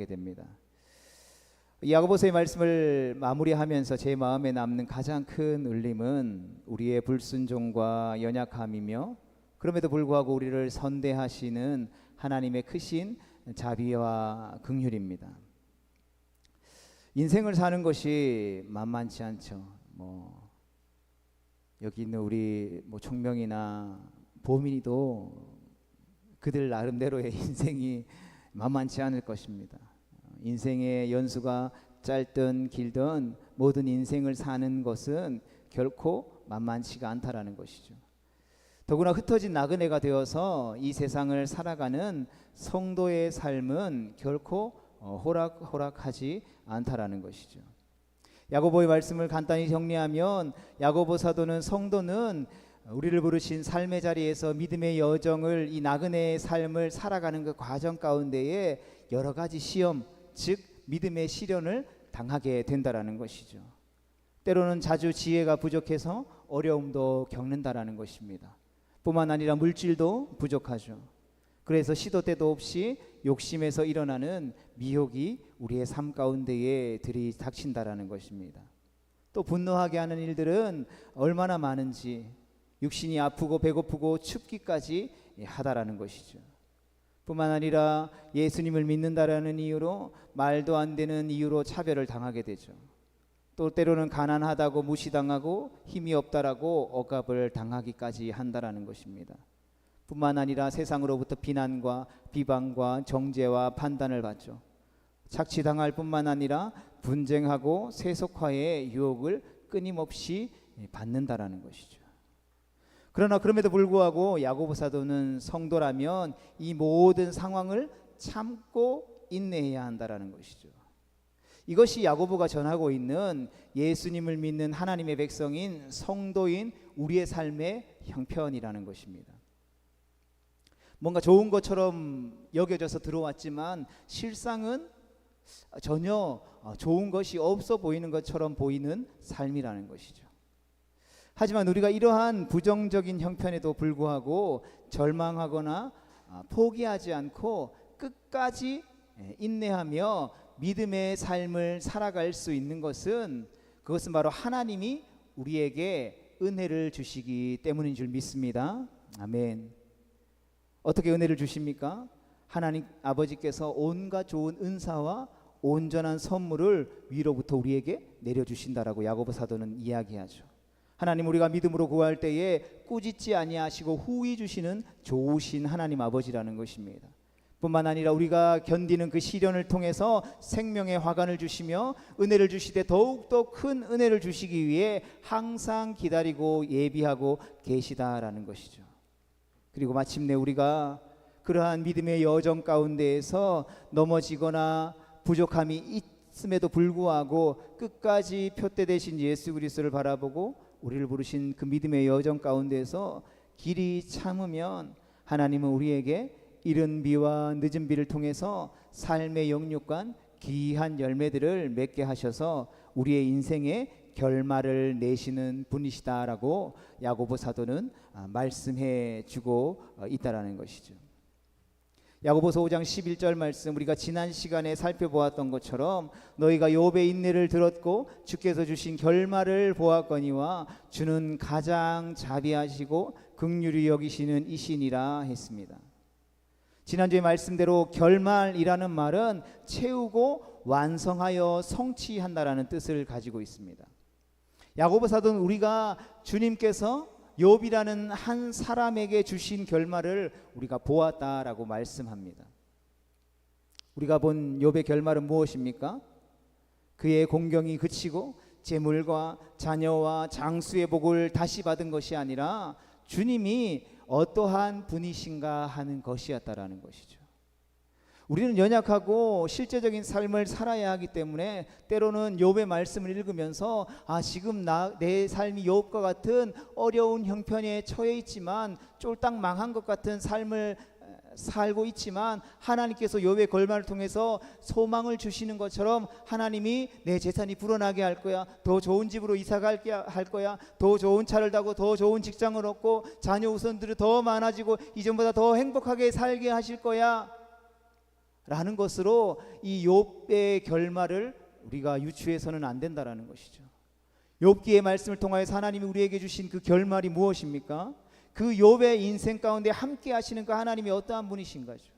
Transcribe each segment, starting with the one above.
하게 됩니다. 야고보서의 말씀을 마무리하면서 제 마음에 남는 가장 큰 울림은 우리의 불순종과 연약함이며 그럼에도 불구하고 우리를 선대하시는 하나님의 크신 자비와 긍휼입니다. 인생을 사는 것이 만만치 않죠. 여기 있는 우리 총명이나 보민이도 그들 나름대로의 인생이 만만치 않을 것입니다. 인생의 연수가 짧든 길든 모든 인생을 사는 것은 결코 만만치가 않다라는 것이죠. 더구나 흩어진 나그네가 되어서 이 세상을 살아가는 성도의 삶은 결코 호락호락하지 않다라는 것이죠. 야고보의 말씀을 간단히 정리하면 야고보 사도는 성도는 우리를 부르신 삶의 자리에서 믿음의 여정을 이 나그네의 삶을 살아가는 그 과정 가운데에 여러 가지 시험, 즉 믿음의 시련을 당하게 된다라는 것이죠. 때로는 자주 지혜가 부족해서 어려움도 겪는다라는 것입니다. 뿐만 아니라 물질도 부족하죠. 그래서 시도 때도 없이 욕심에서 일어나는 미혹이 우리의 삶 가운데에 들이닥친다라는 것입니다. 또 분노하게 하는 일들은 얼마나 많은지 육신이 아프고 배고프고 춥기까지 하다라는 것이죠. 뿐만 아니라 예수님을 믿는다라는 이유로 말도 안 되는 이유로 차별을 당하게 되죠. 또 때로는 가난하다고 무시당하고 힘이 없다라고 억압을 당하기까지 한다라는 것입니다. 뿐만 아니라 세상으로부터 비난과 비방과 정죄와 판단을 받죠. 착취당할 뿐만 아니라 분쟁하고 세속화의 유혹을 끊임없이 받는다라는 것이죠. 그러나 그럼에도 불구하고 야고보 사도는 성도라면 이 모든 상황을 참고 인내해야 한다라는 것이죠. 이것이 야고보가 전하고 있는 예수님을 믿는 하나님의 백성인 성도인 우리의 삶의 형편이라는 것입니다. 뭔가 좋은 것처럼 여겨져서 들어왔지만 실상은 전혀 좋은 것이 없어 보이는 것처럼 보이는 삶이라는 것이죠. 하지만 우리가 이러한 부정적인 형편에도 불구하고 절망하거나 포기하지 않고 끝까지 인내하며 믿음의 삶을 살아갈 수 있는 것은 그것은 바로 하나님이 우리에게 은혜를 주시기 때문인 줄 믿습니다. 아멘. 어떻게 은혜를 주십니까? 하나님 아버지께서 온갖 좋은 은사와 온전한 선물을 위로부터 우리에게 내려주신다라고 야고보 사도는 이야기하죠. 하나님 우리가 믿음으로 구할 때에 꾸짖지 아니하시고 후히 주시는 좋으신 하나님 아버지라는 것입니다. 뿐만 아니라 우리가 견디는 그 시련을 통해서 생명의 화관을 주시며 은혜를 주시되 더욱더 큰 은혜를 주시기 위해 항상 기다리고 예비하고 계시다라는 것이죠. 그리고 마침내 우리가 그러한 믿음의 여정 가운데에서 넘어지거나 부족함이 있음에도 불구하고 끝까지 표대 되신 예수 그리스도를 바라보고 우리를 부르신 그 믿음의 여정 가운데서 길이 참으면 하나님은 우리에게 이른 비와 늦은 비를 통해서 삶의 영육간 귀한 열매들을 맺게 하셔서 우리의 인생의 결말을 내시는 분이시다라고 야고보 사도는 말씀해 주고 있다라는 것이죠. 야고보서 5장 11절 말씀 우리가 지난 시간에 살펴보았던 것처럼 너희가 욥의 인내를 들었고 주께서 주신 결말을 보았거니와 주는 가장 자비하시고 긍휼히 여기시는 이시니라 했습니다. 지난주의 말씀대로 결말이라는 말은 채우고 완성하여 성취한다라는 뜻을 가지고 있습니다. 야고보 사도는 우리가 주님께서 욥이라는 한 사람에게 주신 결말을 우리가 보았다라고 말씀합니다. 우리가 본 욥의 결말은 무엇입니까? 그의 공경이 그치고 재물과 자녀와 장수의 복을 다시 받은 것이 아니라 주님이 어떠한 분이신가 하는 것이었다라는 것이죠. 우리는 연약하고 실제적인 삶을 살아야 하기 때문에 때로는 욥의 말씀을 읽으면서 지금 내 삶이 욥과 같은 어려운 형편에 처해 있지만 쫄딱 망한 것 같은 삶을 살고 있지만 하나님께서 욥의 결말을 통해서 소망을 주시는 것처럼 하나님이 내 재산이 불어나게 할 거야, 더 좋은 집으로 이사 갈게 할 거야, 더 좋은 차를 타고 더 좋은 직장을 얻고 자녀 우선들이 더 많아지고 이전보다 더 행복하게 살게 하실 거야 라는 것으로 이 욥의 결말을 우리가 유추해서는 안 된다라는 것이죠. 욥기의 말씀을 통하여서 하나님이 우리에게 주신 그 결말이 무엇입니까? 그 욥의 인생 가운데 함께 하시는 그 하나님이 어떠한 분이신가죠?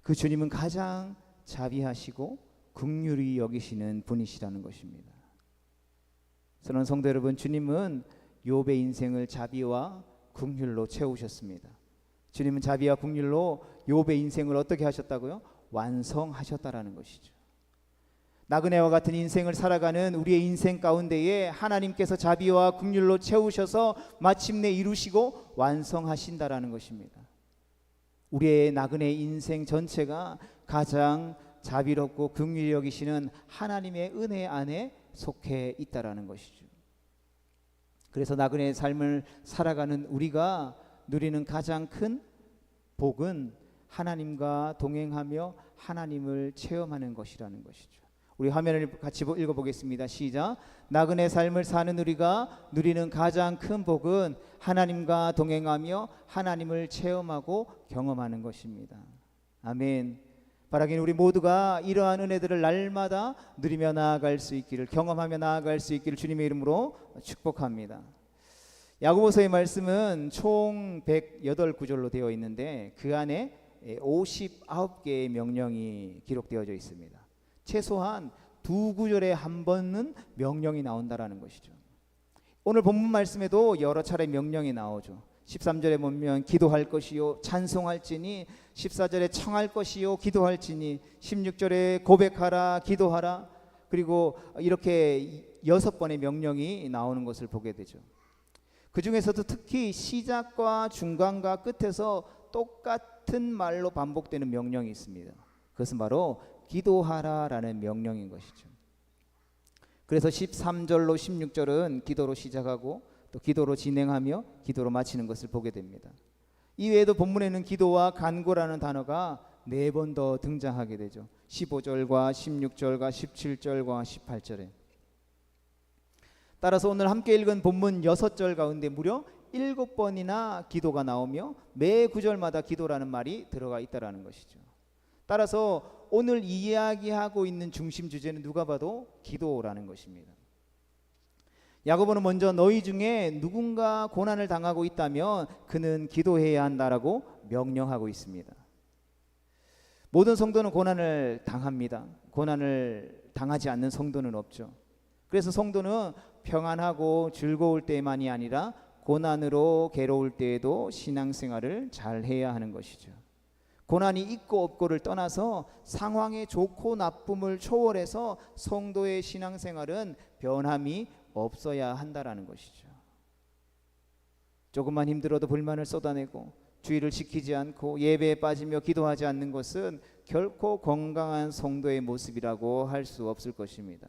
그 주님은 가장 자비하시고 긍휼히 여기시는 분이시라는 것입니다. 사랑하는 성도 여러분, 주님은 욥의 인생을 자비와 긍휼로 채우셨습니다. 주님은 자비와 긍휼로 욥의 인생을 어떻게 하셨다고요? 완성하셨다라는 것이죠. 나그네와 같은 인생을 살아가는 우리의 인생 가운데에 하나님께서 자비와 긍휼로 채우셔서 마침내 이루시고 완성하신다라는 것입니다. 우리의 나그네 인생 전체가 가장 자비롭고 긍휼히 여기시는 하나님의 은혜 안에 속해 있다라는 것이죠. 그래서 나그네의 삶을 살아가는 우리가 누리는 가장 큰 복은 하나님과 동행하며 하나님을 체험하는 것이라는 것이죠. 우리 화면을 같이 읽어보겠습니다. 시작. 나그네 삶을 사는 우리가 누리는 가장 큰 복은 하나님과 동행하며 하나님을 체험하고 경험하는 것입니다. 아멘. 바라기는 우리 모두가 이러한 은혜들을 날마다 누리며 나아갈 수 있기를, 경험하며 나아갈 수 있기를 주님의 이름으로 축복합니다. 야고보서의 말씀은 총 108구절로 되어 있는데 그 안에 59개의 명령이 기록되어져 있습니다. 최소한 2구절에 한 번은 명령이 나온다라는 것이죠. 오늘 본문 말씀에도 여러 차례 명령이 나오죠. 13절에 보면 기도할 것이요 찬송할지니, 14절에 청할 것이요 기도할지니, 16절에 고백하라 기도하라, 그리고 이렇게 6번의 명령이 나오는 것을 보게 되죠. 그 중에서도 특히 시작과 중간과 끝에서 똑같은 말로 반복되는 명령이 있습니다. 그것은 바로 기도하라라는 명령인 것이죠. 그래서 13절로 16절은 기도로 시작하고 또 기도로 진행하며 기도로 마치는 것을 보게 됩니다. 이외에도 본문에는 기도와 간구라는 단어가 4번 더 등장하게 되죠. 15절과 16절과 17절과 18절에. 따라서 오늘 함께 읽은 본문 6절 가운데 무려 7번이나 기도가 나오며 매 구절마다 기도라는 말이 들어가 있다라는 것이죠. 따라서 오늘 이야기하고 있는 중심 주제는 누가 봐도 기도라는 것입니다. 야고보는 먼저 너희 중에 누군가 고난을 당하고 있다면 그는 기도해야 한다라고 명령하고 있습니다. 모든 성도는 고난을 당합니다. 고난을 당하지 않는 성도는 없죠. 그래서 성도는 평안하고 즐거울 때만이 아니라 고난으로 괴로울 때에도 신앙생활을 잘 해야 하는 것이죠. 고난이 있고 없고를 떠나서 상황의 좋고 나쁨을 초월해서 성도의 신앙생활은 변함이 없어야 한다라는 것이죠. 조금만 힘들어도 불만을 쏟아내고 주의를 지키지 않고 예배에 빠지며 기도하지 않는 것은 결코 건강한 성도의 모습이라고 할 수 없을 것입니다.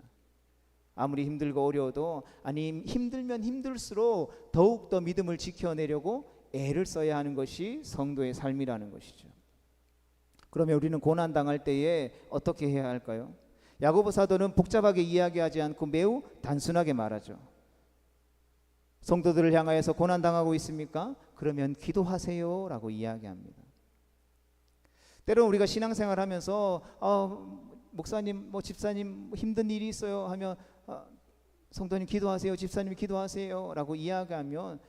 아무리 힘들고 어려워도, 아니 힘들면 힘들수록 더욱더 믿음을 지켜내려고 애를 써야 하는 것이 성도의 삶이라는 것이죠. 그러면 우리는 고난 당할 때에 어떻게 해야 할까요? 야고보 사도는 복잡하게 이야기하지 않고 매우 단순하게 말하죠. 성도들을 향하여서 고난 당하고 있습니까? 그러면 기도하세요 라고 이야기합니다. 때로는 우리가 신앙생활하면서 목사님, 집사님 힘든 일이 있어요 하면 성도님 기도하세요, 집사님 기도하세요 라고 이야기하면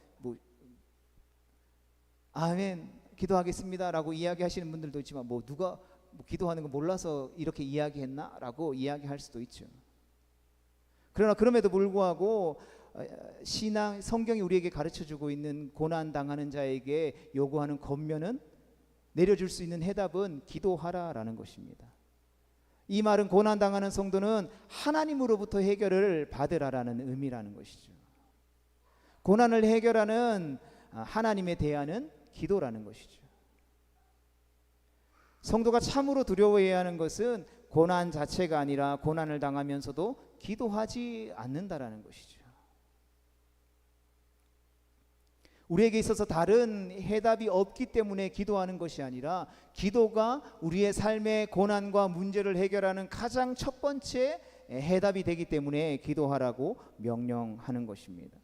아멘 기도하겠습니다 라고 이야기하시는 분들도 있지만 누가 기도하는 거 몰라서 이렇게 이야기했나 라고 이야기할 수도 있죠. 그러나 그럼에도 불구하고 성경이 우리에게 가르쳐주고 있는 고난 당하는 자에게 요구하는 권면은, 내려줄 수 있는 해답은 기도하라라는 것입니다. 이 말은 고난 당하는 성도는 하나님으로부터 해결을 받으라라는 의미라는 것이죠. 고난을 해결하는 하나님에 대하는 기도라는 것이죠. 성도가 참으로 두려워해야 하는 것은 고난 자체가 아니라 고난을 당하면서도 기도하지 않는다라는 것이죠. 우리에게 있어서 다른 해답이 없기 때문에 기도하는 것이 아니라 기도가 우리의 삶의 고난과 문제를 해결하는 가장 첫 번째 해답이 되기 때문에 기도하라고 명령하는 것입니다.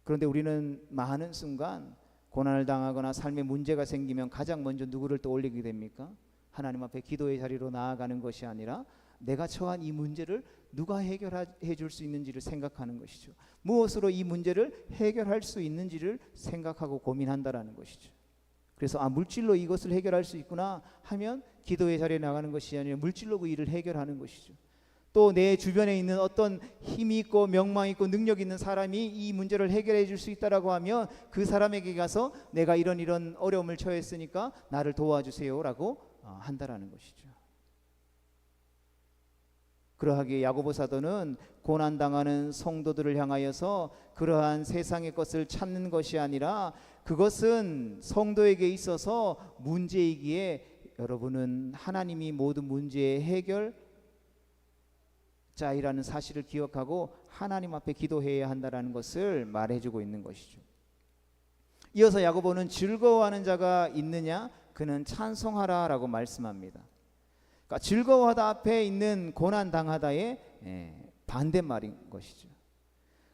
그런데 우리는 많은 순간 고난을 당하거나 삶에 문제가 생기면 가장 먼저 누구를 떠올리게 됩니까? 하나님 앞에 기도의 자리로 나아가는 것이 아니라 내가 처한 이 문제를 누가 해결해 줄 수 있는지를 생각하는 것이죠. 무엇으로 이 문제를 해결할 수 있는지를 생각하고 고민한다라는 것이죠. 그래서 물질로 이것을 해결할 수 있구나 하면 기도의 자리에 나가는 것이 아니라 물질로 그 일을 해결하는 것이죠. 또 내 주변에 있는 어떤 힘이 있고 명망 있고 능력 있는 사람이 이 문제를 해결해 줄 수 있다라고 하면 그 사람에게 가서 내가 이런 어려움을 처했으니까 나를 도와주세요라고 한다라는 것이죠. 그러하기에 야고보 사도는 고난당하는 성도들을 향하여서 그러한 세상의 것을 찾는 것이 아니라 그것은 성도에게 있어서 문제이기에 여러분은 하나님이 모든 문제의 해결자이라는 사실을 기억하고 하나님 앞에 기도해야 한다는 것을 말해주고 있는 것이죠. 이어서 야고보는 즐거워하는 자가 있느냐? 그는 찬송하라라고 말씀합니다. 그러니까 즐거워하다 앞에 있는 고난당하다의 반대말인 것이죠.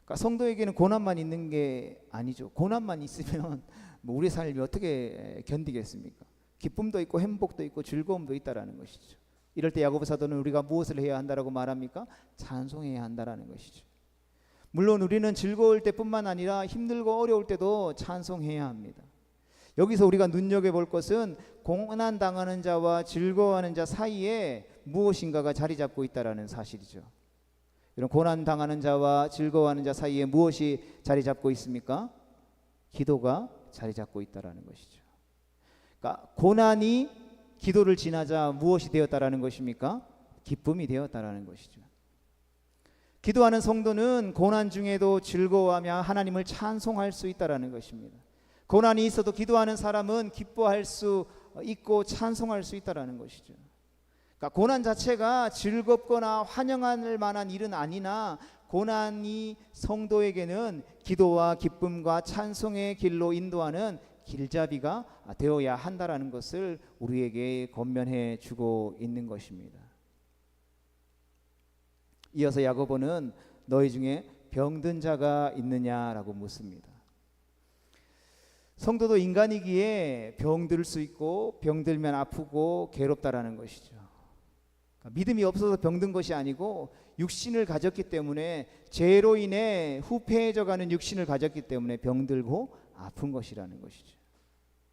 그러니까 성도에게는 고난만 있는 게 아니죠. 고난만 있으면 우리 삶이 어떻게 견디겠습니까? 기쁨도 있고 행복도 있고 즐거움도 있다라는 것이죠. 이럴 때 야고보 사도는 우리가 무엇을 해야 한다라고 말합니까? 찬송해야 한다라는 것이죠. 물론 우리는 즐거울 때뿐만 아니라 힘들고 어려울 때도 찬송해야 합니다. 여기서 우리가 눈여겨볼 것은 고난당하는 자와 즐거워하는 자 사이에 무엇인가가 자리 잡고 있다는 사실이죠. 이런 고난당하는 자와 즐거워하는 자 사이에 무엇이 자리 잡고 있습니까? 기도가 자리 잡고 있다는 것이죠. 그러니까 고난이 기도를 지나자 무엇이 되었다는 것입니까? 기쁨이 되었다는 것이죠. 기도하는 성도는 고난 중에도 즐거워하며 하나님을 찬송할 수 있다는 것입니다. 고난이 있어도 기도하는 사람은 기뻐할 수 있고 찬송할 수 있다는 것이죠. 그러니까 고난 자체가 즐겁거나 환영할 만한 일은 아니나 고난이 성도에게는 기도와 기쁨과 찬송의 길로 인도하는 길잡이가 되어야 한다라는 것을 우리에게 권면해 주고 있는 것입니다. 이어서 야고보는 너희 중에 병든 자가 있느냐라고 묻습니다. 성도도 인간이기에 병들 수 있고 병들면 아프고 괴롭다라는 것이죠. 그러니까 믿음이 없어서 병든 것이 아니고 육신을 가졌기 때문에 죄로 인해 후패해져가는 육신을 가졌기 때문에 병들고 아픈 것이라는 것이죠.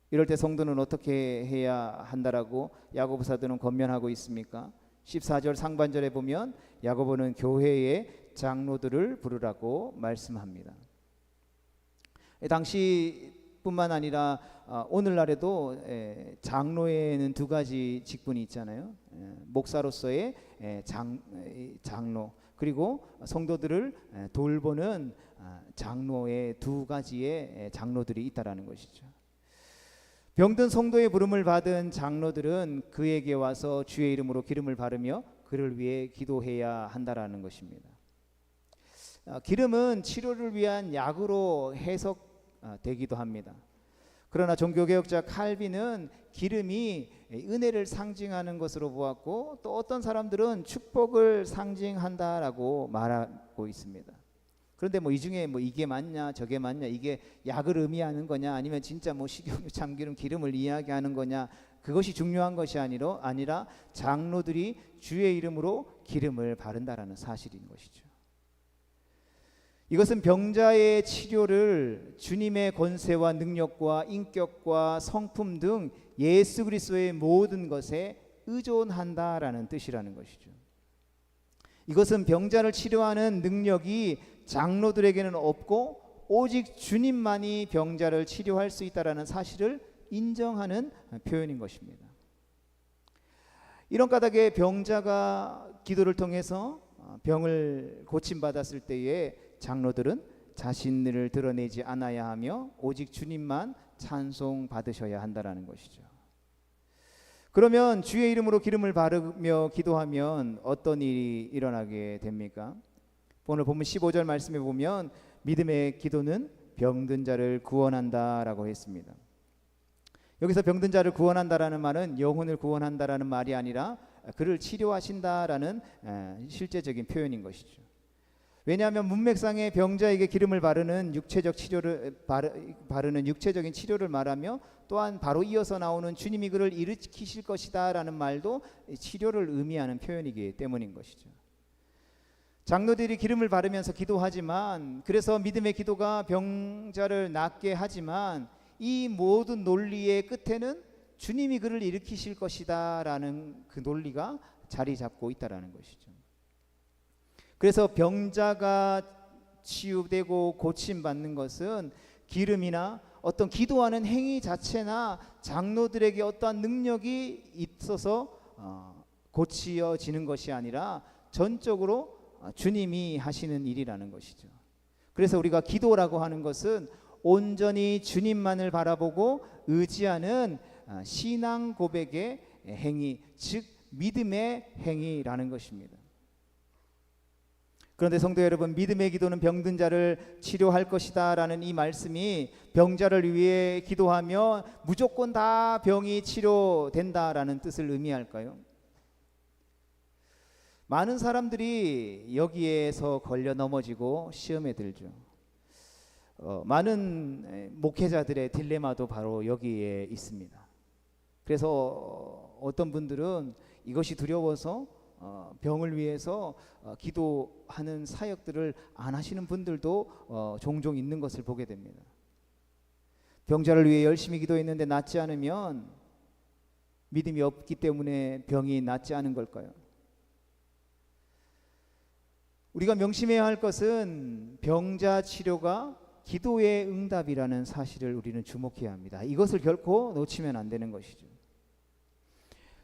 이럴 때 성도는 어떻게 해야 한다라고 야고보 사도는 권면하고 있습니까? 14절 상반절에 보면 야고보는 교회의 장로들을 부르라고 말씀합니다. 당시뿐만 아니라 오늘날에도 장로에는 두 가지 직분이 있잖아요. 목사로서의 장로, 그리고 성도들을 돌보는 장로의 두 가지의 장로들이 있다라는 것이죠. 병든 성도의 부름을 받은 장로들은 그에게 와서 주의 이름으로 기름을 바르며 그를 위해 기도해야 한다라는 것입니다. 기름은 치료를 위한 약으로 해석되기도 합니다. 그러나 종교개혁자 칼빈은 기름이 은혜를 상징하는 것으로 보았고 또 어떤 사람들은 축복을 상징한다라고 말하고 있습니다. 그런데 이 중에 이게 맞냐 저게 맞냐, 이게 약을 의미하는 거냐 아니면 진짜 식용유 참기름 기름을 이야기하는 거냐, 그것이 중요한 것이 아니라 장로들이 주의 이름으로 기름을 바른다라는 사실인 것이죠. 이것은 병자의 치료를 주님의 권세와 능력과 인격과 성품 등 예수 그리스도의 모든 것에 의존한다라는 뜻이라는 것이죠. 이것은 병자를 치료하는 능력이 장로들에게는 없고 오직 주님만이 병자를 치료할 수 있다라는 사실을 인정하는 표현인 것입니다. 이런 까닭에 병자가 기도를 통해서 병을 고침받았을 때에 장로들은 자신을 드러내지 않아야 하며 오직 주님만 찬송 받으셔야 한다라는 것이죠. 그러면 주의 이름으로 기름을 바르며 기도하면 어떤 일이 일어나게 됩니까? 오늘 본문 15절 말씀에 보면 믿음의 기도는 병든 자를 구원한다라고 했습니다. 여기서 병든 자를 구원한다라는 말은 영혼을 구원한다라는 말이 아니라 그를 치료하신다라는 실제적인 표현인 것이죠. 왜냐하면 문맥상에 병자에게 기름을 바르는 육체적 치료를 바르는 육체적인 치료를 말하며, 또한 바로 이어서 나오는 주님이 그를 일으키실 것이다 라는 말도 치료를 의미하는 표현이기 때문인 것이죠. 장로들이 기름을 바르면서 기도하지만, 그래서 믿음의 기도가 병자를 낫게 하지만, 이 모든 논리의 끝에는 주님이 그를 일으키실 것이다 라는 그 논리가 자리 잡고 있다라는 것이죠. 그래서 병자가 치유되고 고침받는 것은 기름이나 어떤 기도하는 행위 자체나 장로들에게 어떠한 능력이 있어서 고치어지는 것이 아니라 전적으로 주님이 하시는 일이라는 것이죠. 그래서 우리가 기도라고 하는 것은 온전히 주님만을 바라보고 의지하는 신앙 고백의 행위, 즉 믿음의 행위라는 것입니다. 그런데 성도 여러분, 믿음의 기도는 병든 자를 치료할 것이다 라는 이 말씀이 병자를 위해 기도하며 무조건 다 병이 치료된다라는 뜻을 의미할까요? 많은 사람들이 여기에서 걸려 넘어지고 시험에 들죠. 많은 목회자들의 딜레마도 바로 여기에 있습니다. 그래서 어떤 분들은 이것이 두려워서 병을 위해서 기도하는 사역들을 안 하시는 분들도 종종 있는 것을 보게 됩니다. 병자를 위해 열심히 기도했는데 낫지 않으면 믿음이 없기 때문에 병이 낫지 않은 걸까요? 우리가 명심해야 할 것은 병자 치료가 기도의 응답이라는 사실을 우리는 주목해야 합니다. 이것을 결코 놓치면 안 되는 것이죠.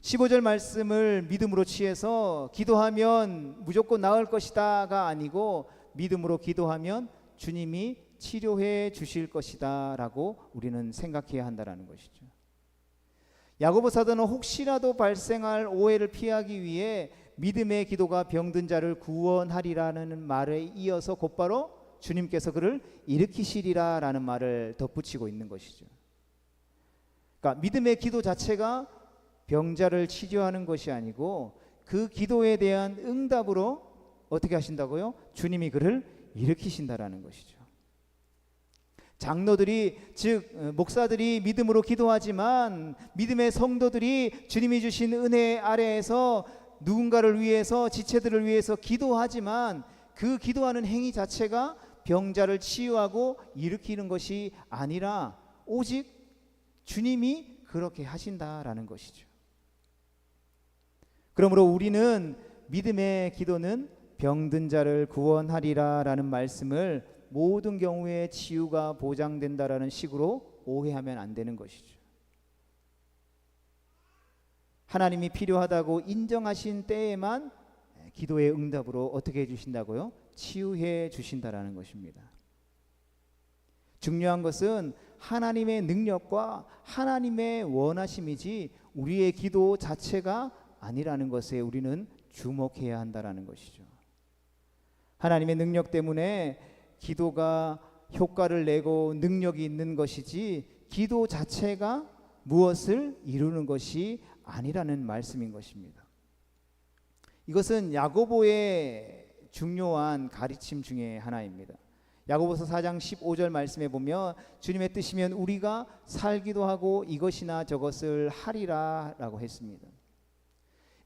15절 말씀을 믿음으로 취해서 기도하면 무조건 나을 것이다가 아니고, 믿음으로 기도하면 주님이 치료해 주실 것이다 라고 우리는 생각해야 한다는 것이죠. 야고보 사도는 혹시라도 발생할 오해를 피하기 위해 믿음의 기도가 병든 자를 구원하리라는 말에 이어서 곧바로 주님께서 그를 일으키시리라 라는 말을 덧붙이고 있는 것이죠. 그러니까 믿음의 기도 자체가 병자를 치료하는 것이 아니고, 그 기도에 대한 응답으로 어떻게 하신다고요? 주님이 그를 일으키신다라는 것이죠. 장로들이, 즉 목사들이 믿음으로 기도하지만, 믿음의 성도들이 주님이 주신 은혜 아래에서 누군가를 위해서, 지체들을 위해서 기도하지만, 그 기도하는 행위 자체가 병자를 치유하고 일으키는 것이 아니라 오직 주님이 그렇게 하신다라는 것이죠. 그러므로 우리는 믿음의 기도는 병든 자를 구원하리라 라는 말씀을 모든 경우에 치유가 보장된다라는 식으로 오해하면 안 되는 것이죠. 하나님이 필요하다고 인정하신 때에만 기도의 응답으로 어떻게 해주신다고요? 치유해 주신다라는 것입니다. 중요한 것은 하나님의 능력과 하나님의 원하심이지 우리의 기도 자체가 아니라는 것에 우리는 주목해야 한다라는 것이죠. 하나님의 능력 때문에 기도가 효과를 내고 능력이 있는 것이지, 기도 자체가 무엇을 이루는 것이 아니라는 말씀인 것입니다. 이것은 야고보의 중요한 가르침 중에 하나입니다. 야고보서 4장 15절 말씀에 보면 주님의 뜻이면 우리가 살기도 하고 이것이나 저것을 하리라 라고 했습니다.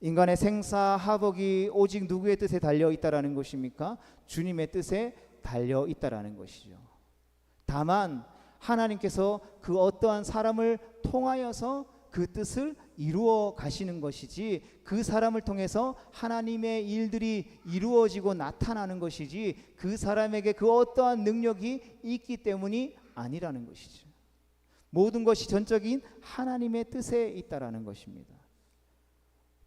인간의 생사하복이 오직 누구의 뜻에 달려 있다라는 것입니까? 주님의 뜻에 달려 있다라는 것이죠. 다만 하나님께서 그 어떠한 사람을 통하여서 그 뜻을 이루어 가시는 것이지, 그 사람을 통해서 하나님의 일들이 이루어지고 나타나는 것이지, 그 사람에게 그 어떠한 능력이 있기 때문이 아니라는 것이죠. 모든 것이 전적인 하나님의 뜻에 있다라는 것입니다.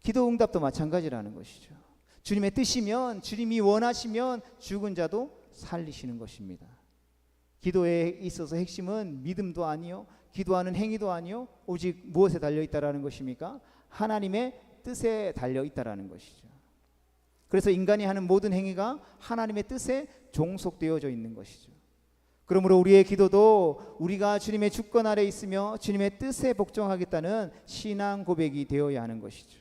기도 응답도 마찬가지라는 것이죠. 주님의 뜻이면, 주님이 원하시면 죽은 자도 살리시는 것입니다. 기도에 있어서 핵심은 믿음도 아니요, 기도하는 행위도 아니요, 오직 무엇에 달려 있다라는 것입니까? 하나님의 뜻에 달려 있다라는 것이죠. 그래서 인간이 하는 모든 행위가 하나님의 뜻에 종속되어져 있는 것이죠. 그러므로 우리의 기도도 우리가 주님의 주권 아래 있으며 주님의 뜻에 복종하겠다는 신앙 고백이 되어야 하는 것이죠.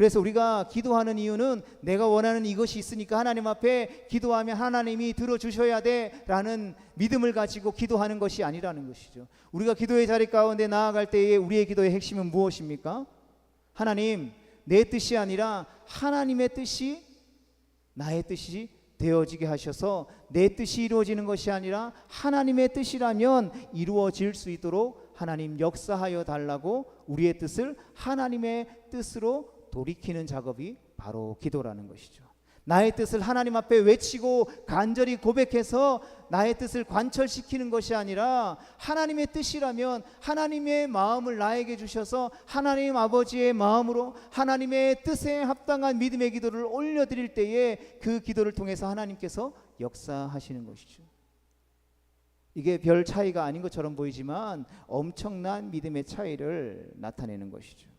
그래서 우리가 기도하는 이유는 내가 원하는 이것이 있으니까 하나님 앞에 기도하면 하나님이 들어주셔야 돼 라는 믿음을 가지고 기도하는 것이 아니라는 것이죠. 우리가 기도의 자리 가운데 나아갈 때에 우리의 기도의 핵심은 무엇입니까? 하나님, 내 뜻이 아니라 하나님의 뜻이 나의 뜻이 되어지게 하셔서 내 뜻이 이루어지는 것이 아니라 하나님의 뜻이라면 이루어질 수 있도록 하나님 역사하여 달라고 우리의 뜻을 하나님의 뜻으로 돌이키는 작업이 바로 기도라는 것이죠. 나의 뜻을 하나님 앞에 외치고 간절히 고백해서 나의 뜻을 관철시키는 것이 아니라 하나님의 뜻이라면 하나님의 마음을 나에게 주셔서 하나님 아버지의 마음으로 하나님의 뜻에 합당한 믿음의 기도를 올려드릴 때에 그 기도를 통해서 하나님께서 역사하시는 것이죠. 이게 별 차이가 아닌 것처럼 보이지만 엄청난 믿음의 차이를 나타내는 것이죠.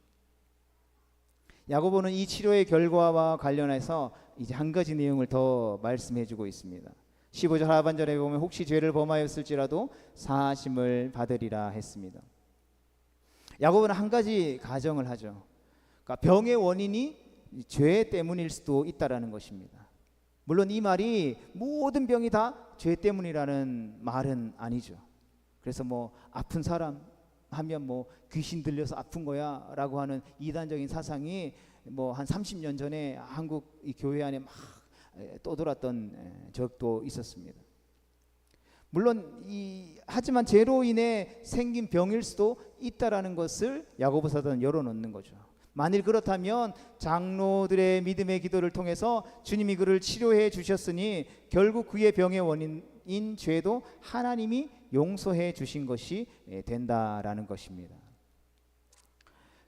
야고보는 이 치료의 결과와 관련해서 이제 한 가지 내용을 더 말씀해 주고 있습니다. 15절 하반절에 보면 혹시 죄를 범하였을지라도 사하심을 받으리라 했습니다. 야고보는 한 가지 가정을 하죠. 그러니까 병의 원인이 죄 때문일 수도 있다라는 것입니다. 물론 이 말이 모든 병이 다 죄 때문이라는 말은 아니죠. 그래서 뭐 아픈 사람 하면 뭐 귀신 들려서 아픈 거야 라고 하는 이단적인 사상이 뭐 한 30년 전에 한국 이 교회 안에 막 떠돌았던 적도 있었습니다. 물론 하지만 죄로 인해 생긴 병일 수도 있다라는 것을 야고보 사도는 열어놓는 거죠. 만일 그렇다면 장로들의 믿음의 기도를 통해서 주님이 그를 치료해 주셨으니 결국 그의 병의 원인인 죄도 하나님이 용서해 주신 것이 된다라는 것입니다.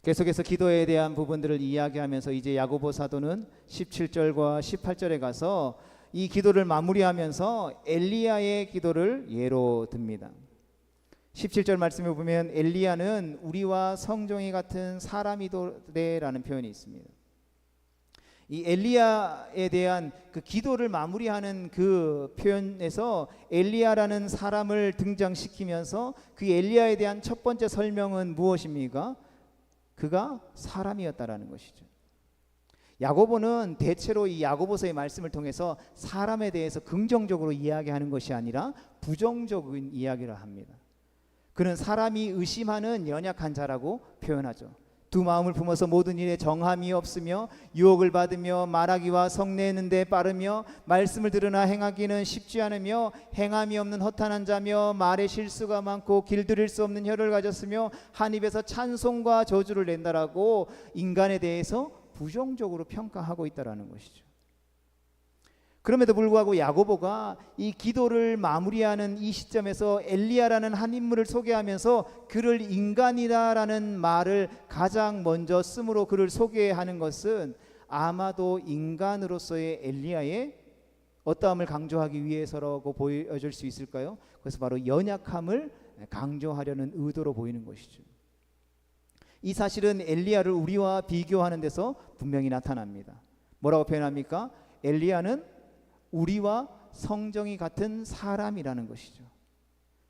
계속해서 기도에 대한 부분들을 이야기하면서 이제 야고보 사도는 17절과 18절에 가서 이 기도를 마무리하면서 엘리야의 기도를 예로 듭니다. 17절 말씀에 보면 엘리야는 우리와 성종이 같은 사람이도래라는 표현이 있습니다. 이 엘리야에 대한 그 기도를 마무리하는 그 표현에서 엘리야라는 사람을 등장시키면서 그 엘리야에 대한 첫 번째 설명은 무엇입니까? 그가 사람이었다라는 것이죠. 야고보는 대체로 이 야고보서의 말씀을 통해서 사람에 대해서 긍정적으로 이야기하는 것이 아니라 부정적인 이야기를 합니다. 그는 사람이 의심하는 연약한 자라고 표현하죠. 두 마음을 품어서 모든 일에 정함이 없으며 유혹을 받으며 말하기와 성내는 데 빠르며 말씀을 들으나 행하기는 쉽지 않으며 행함이 없는 허탄한 자며 말에 실수가 많고 길들일 수 없는 혀를 가졌으며 한 입에서 찬송과 저주를 낸다라고 인간에 대해서 부정적으로 평가하고 있다라는 것이죠. 그럼에도 불구하고 야고보가 이 기도를 마무리하는 이 시점에서 엘리야라는 한 인물을 소개하면서 그를 인간이다라는 말을 가장 먼저 쓰므로 그를 소개하는 것은 아마도 인간으로서의 엘리야의 어떠함을 강조하기 위해서라고 보여줄 수 있을까요? 그래서 바로 연약함을 강조하려는 의도로 보이는 것이죠. 이 사실은 엘리야를 우리와 비교하는 데서 분명히 나타납니다. 뭐라고 표현합니까? 엘리야는 우리와 성정이 같은 사람이라는 것이죠.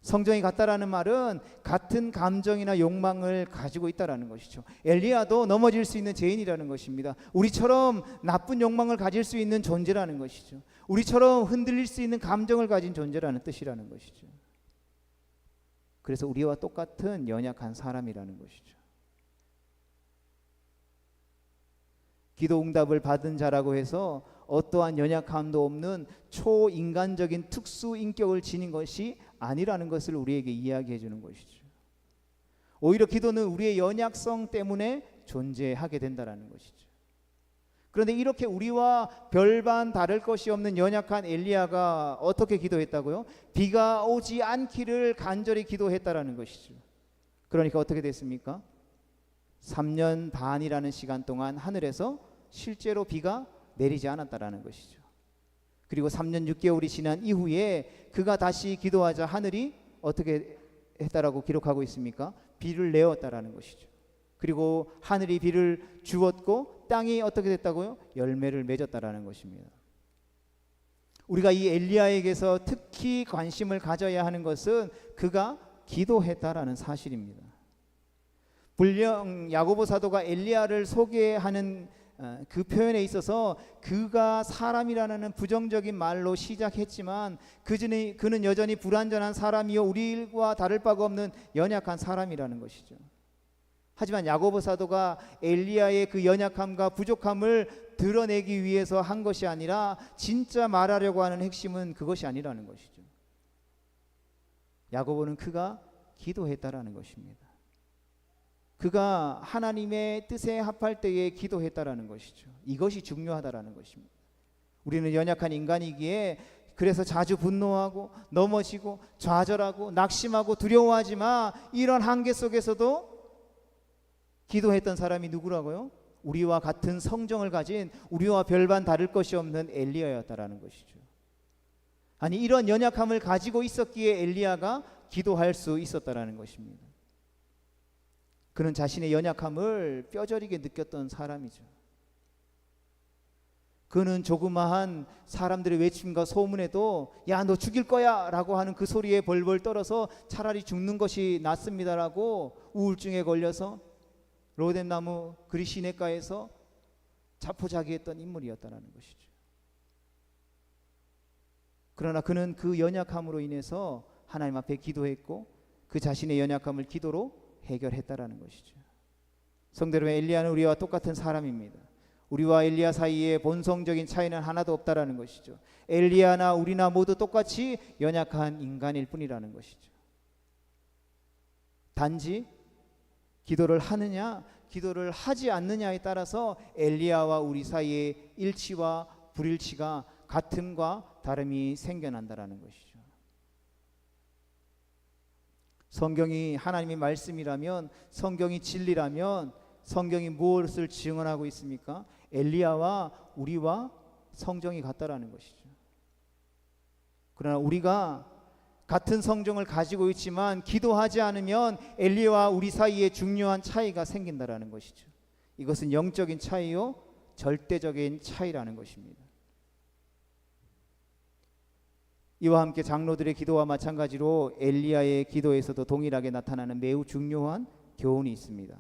성정이 같다라는 말은 같은 감정이나 욕망을 가지고 있다라는 것이죠. 엘리야도 넘어질 수 있는 죄인이라는 것입니다. 우리처럼 나쁜 욕망을 가질 수 있는 존재라는 것이죠. 우리처럼 흔들릴 수 있는 감정을 가진 존재라는 뜻이라는 것이죠. 그래서 우리와 똑같은 연약한 사람이라는 것이죠. 기도 응답을 받은 자라고 해서 어떠한 연약함도 없는 초인간적인 특수 인격을 지닌 것이 아니라는 것을 우리에게 이야기해 주는 것이죠. 오히려 기도는 우리의 연약성 때문에 존재하게 된다는 것이죠. 그런데 이렇게 우리와 별반 다를 것이 없는 연약한 엘리야가 어떻게 기도했다고요? 비가 오지 않기를 간절히 기도했다라는 것이죠. 그러니까 어떻게 됐습니까? 3년 반이라는 시간 동안 하늘에서 실제로 비가 내리지 않았다라는 것이죠. 그리고 3년 6개월이 지난 이후에 그가 다시 기도하자 하늘이 어떻게 했다라고 기록하고 있습니까? 비를 내었다라는 것이죠. 그리고 하늘이 비를 주었고 땅이 어떻게 됐다고요? 열매를 맺었다라는 것입니다. 우리가 이 엘리야에게서 특히 관심을 가져야 하는 것은 그가 기도했다라는 사실입니다. 분명 야고보 사도가 엘리야를 소개하는 그 표현에 있어서 그가 사람이라는 부정적인 말로 시작했지만 그는 여전히 불완전한 사람이요 우리와 다를 바가 없는 연약한 사람이라는 것이죠. 하지만 야고보 사도가 엘리야의 그 연약함과 부족함을 드러내기 위해서 한 것이 아니라 진짜 말하려고 하는 핵심은 그것이 아니라는 것이죠. 야고보는 그가 기도했다라는 것입니다. 그가 하나님의 뜻에 합할 때에 기도했다라는 것이죠. 이것이 중요하다라는 것입니다. 우리는 연약한 인간이기에 그래서 자주 분노하고 넘어지고 좌절하고 낙심하고 두려워하지만 이런 한계 속에서도 기도했던 사람이 누구라고요? 우리와 같은 성정을 가진 우리와 별반 다를 것이 없는 엘리야였다라는 것이죠. 아니 이런 연약함을 가지고 있었기에 엘리야가 기도할 수 있었다라는 것입니다. 그는 자신의 연약함을 뼈저리게 느꼈던 사람이죠. 그는 조그마한 사람들의 외침과 소문에도 야 너 죽일 거야 라고 하는 그 소리에 벌벌 떨어서 차라리 죽는 것이 낫습니다라고 우울증에 걸려서 로뎀나무 그리 시냇가에서 자포자기했던 인물이었다는 것이죠. 그러나 그는 그 연약함으로 인해서 하나님 앞에 기도했고 그 자신의 연약함을 기도로 해결했다라는 것이죠. 성도 여러분, 엘리야는 우리와 똑같은 사람입니다. 우리와 엘리야 사이에 본성적인 차이는 하나도 없다라는 것이죠. 엘리야나 우리나 모두 똑같이 연약한 인간일 뿐이라는 것이죠. 단지 기도를 하느냐 기도를 하지 않느냐에 따라서 엘리야와 우리 사이의 일치와 불일치가 같음과 다름이 생겨난다라는 것이죠. 성경이 하나님의 말씀이라면, 성경이 진리라면 성경이 무엇을 증언하고 있습니까? 엘리야와 우리와 성정이 같다라는 것이죠. 그러나 우리가 같은 성정을 가지고 있지만 기도하지 않으면 엘리야와 우리 사이에 중요한 차이가 생긴다라는 것이죠. 이것은 영적인 차이요 절대적인 차이라는 것입니다. 이와 함께 장로들의 기도와 마찬가지로 엘리야의 기도에서도 동일하게 나타나는 매우 중요한 교훈이 있습니다.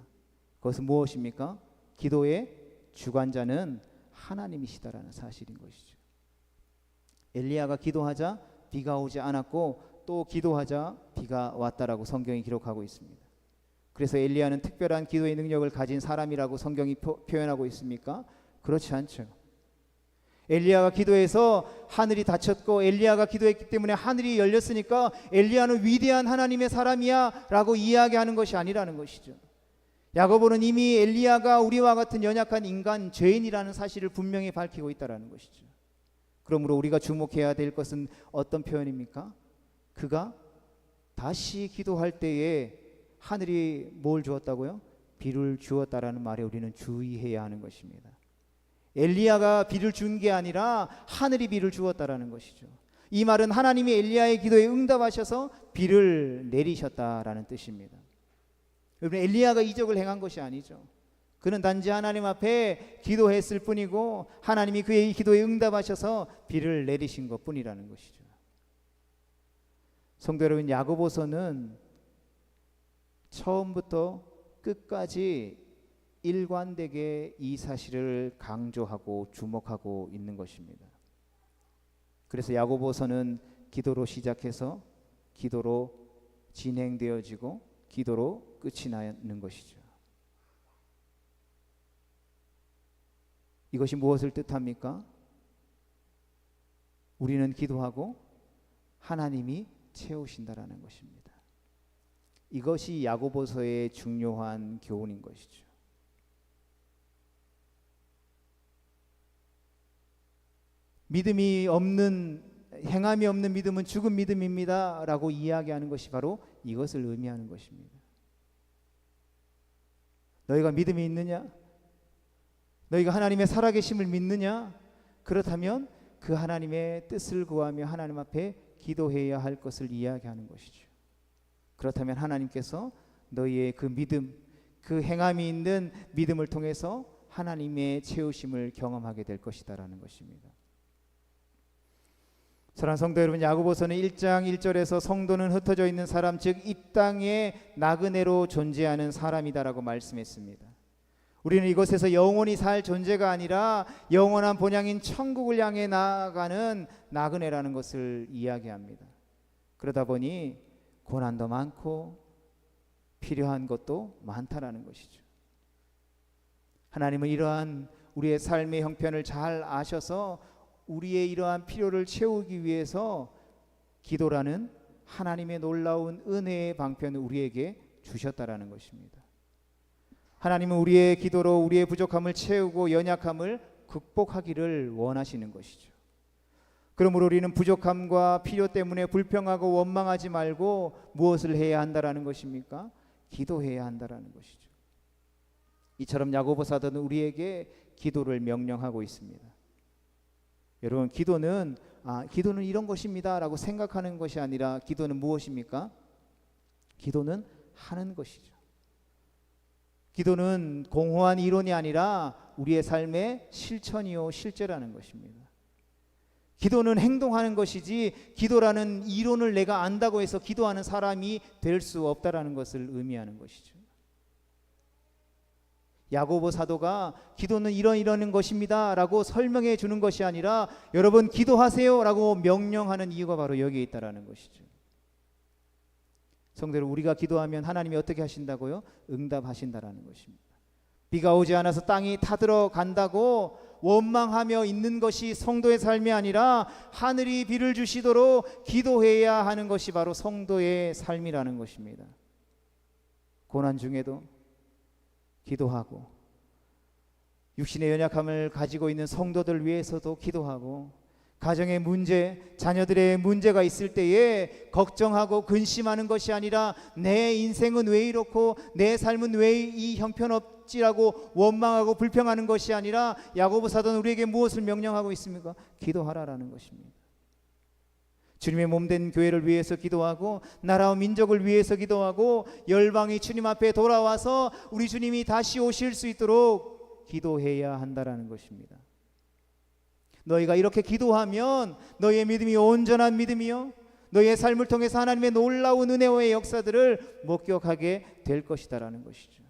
그것은 무엇입니까? 기도의 주관자는 하나님이시다라는 사실인 것이죠. 엘리야가 기도하자 비가 오지 않았고 또 기도하자 비가 왔다라고 성경이 기록하고 있습니다. 그래서 엘리야는 특별한 기도의 능력을 가진 사람이라고 성경이 표현하고 있습니까? 그렇지 않죠. 엘리야가 기도해서 하늘이 닫혔고 엘리야가 기도했기 때문에 하늘이 열렸으니까 엘리야는 위대한 하나님의 사람이야 라고 이야기하는 것이 아니라는 것이죠. 야고보는 이미 엘리야가 우리와 같은 연약한 인간 죄인이라는 사실을 분명히 밝히고 있다는 것이죠. 그러므로 우리가 주목해야 될 것은 어떤 표현입니까? 그가 다시 기도할 때에 하늘이 뭘 주었다고요? 비를 주었다라는 말에 우리는 주의해야 하는 것입니다. 엘리야가 비를 준 게 아니라 하늘이 비를 주었다라는 것이죠. 이 말은 하나님이 엘리야의 기도에 응답하셔서 비를 내리셨다라는 뜻입니다. 여러분, 엘리야가 이적을 행한 것이 아니죠. 그는 단지 하나님 앞에 기도했을 뿐이고 하나님이 그의 기도에 응답하셔서 비를 내리신 것뿐이라는 것이죠. 성도 여러분, 야고보서는 처음부터 끝까지 일관되게 이 사실을 강조하고 주목하고 있는 것입니다. 그래서 야고보서는 기도로 시작해서 기도로 진행되어지고 기도로 끝이 나는 것이죠. 이것이 무엇을 뜻합니까? 우리는 기도하고 하나님이 채우신다라는 것입니다. 이것이 야고보서의 중요한 교훈인 것이죠. 믿음이 없는, 행함이 없는 믿음은 죽은 믿음입니다 라고 이야기하는 것이 바로 이것을 의미하는 것입니다. 너희가 믿음이 있느냐? 너희가 하나님의 살아계심을 믿느냐? 그렇다면 그 하나님의 뜻을 구하며 하나님 앞에 기도해야 할 것을 이야기하는 것이죠. 그렇다면 하나님께서 너희의 그 믿음, 그 행함이 있는 믿음을 통해서 하나님의 채우심을 경험하게 될 것이다라는 것입니다. 사랑하는 성도 여러분, 야고보서는 1장 1절에서 성도는 흩어져 있는 사람, 즉 이 땅에 나그네로 존재하는 사람이다라고 말씀했습니다. 우리는 이곳에서 영원히 살 존재가 아니라 영원한 본향인 천국을 향해 나아가는 나그네라는 것을 이야기합니다. 그러다 보니 고난도 많고 필요한 것도 많다라는 것이죠. 하나님은 이러한 우리의 삶의 형편을 잘 아셔서 우리의 이러한 필요를 채우기 위해서 기도라는 하나님의 놀라운 은혜의 방편을 우리에게 주셨다라는 것입니다. 하나님은 우리의 기도로 우리의 부족함을 채우고 연약함을 극복하기를 원하시는 것이죠. 그러므로 우리는 부족함과 필요 때문에 불평하고 원망하지 말고 무엇을 해야 한다라는 것입니까? 기도해야 한다라는 것이죠. 이처럼 야고보 사도는 우리에게 기도를 명령하고 있습니다. 여러분, 기도는 이런 것입니다 라고 생각하는 것이 아니라 기도는 무엇입니까? 기도는 하는 것이죠. 기도는 공허한 이론이 아니라 우리의 삶의 실천이요 실제라는 것입니다. 기도는 행동하는 것이지 기도라는 이론을 내가 안다고 해서 기도하는 사람이 될 수 없다라는 것을 의미하는 것이죠. 야고보 사도가 기도는 이런 것입니다 라고 설명해 주는 것이 아니라 여러분 기도하세요 라고 명령하는 이유가 바로 여기에 있다라는 것이죠. 성도들, 우리가 기도하면 하나님이 어떻게 하신다고요? 응답하신다라는 것입니다. 비가 오지 않아서 땅이 타들어간다고 원망하며 있는 것이 성도의 삶이 아니라 하늘이 비를 주시도록 기도해야 하는 것이 바로 성도의 삶이라는 것입니다. 고난 중에도 기도하고 육신의 연약함을 가지고 있는 성도들 위해서도 기도하고 가정의 문제, 자녀들의 문제가 있을 때에 걱정하고 근심하는 것이 아니라 내 인생은 왜 이렇고 내 삶은 왜 이 형편없지라고 원망하고 불평하는 것이 아니라 야고보 사도는 우리에게 무엇을 명령하고 있습니까? 기도하라라는 것입니다. 주님의 몸된 교회를 위해서 기도하고 나라와 민족을 위해서 기도하고 열방이 주님 앞에 돌아와서 우리 주님이 다시 오실 수 있도록 기도해야 한다라는 것입니다. 너희가 이렇게 기도하면 너희의 믿음이 온전한 믿음이요 너희의 삶을 통해서 하나님의 놀라운 은혜와의 역사들을 목격하게 될 것이다라는 것이죠.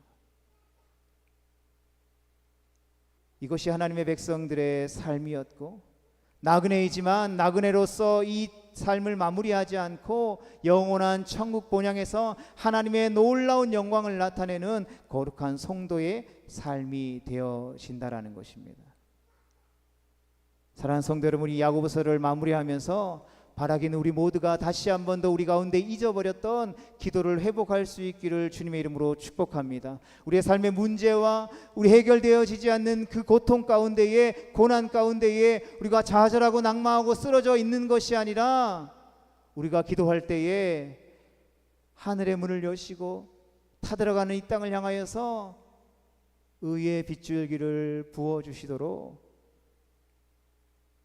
이것이 하나님의 백성들의 삶이었고 나그네이지만 나그네로서 이 삶을 마무리하지 않고 영원한 천국 본향에서 하나님의 놀라운 영광을 나타내는 거룩한 성도의 삶이 되어진다라는 것입니다. 사랑하는 성도 여러분, 이 야고보서를 마무리하면서 바라기는 우리 모두가 다시 한 번 더 우리 가운데 잊어버렸던 기도를 회복할 수 있기를 주님의 이름으로 축복합니다. 우리의 삶의 문제와 우리 해결되어지지 않는 그 고통 가운데에 고난 가운데에 우리가 좌절하고 낙마하고 쓰러져 있는 것이 아니라 우리가 기도할 때에 하늘의 문을 여시고 타들어가는 이 땅을 향하여서 의의 빗줄기를 부어주시도록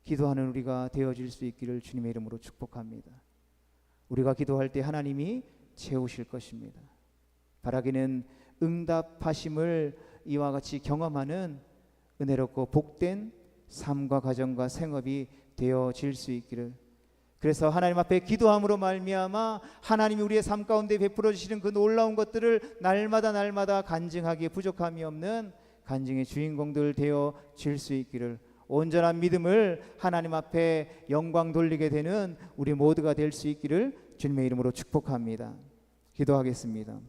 기도하는 우리가 되어질 수 있기를 주님의 이름으로 축복합니다. 우리가 기도할 때 하나님이 채우실 것입니다. 바라기는 응답하심을 이와 같이 경험하는 은혜롭고 복된 삶과 가정과 생업이 되어질 수 있기를, 그래서 하나님 앞에 기도함으로 말미암아 하나님이 우리의 삶 가운데 베풀어 주시는 그 놀라운 것들을 날마다 간증하기에 부족함이 없는 간증의 주인공들 되어질 수 있기를, 온전한 믿음을 하나님 앞에 영광 돌리게 되는 우리 모두가 될 수 있기를 주님의 이름으로 축복합니다. 기도하겠습니다.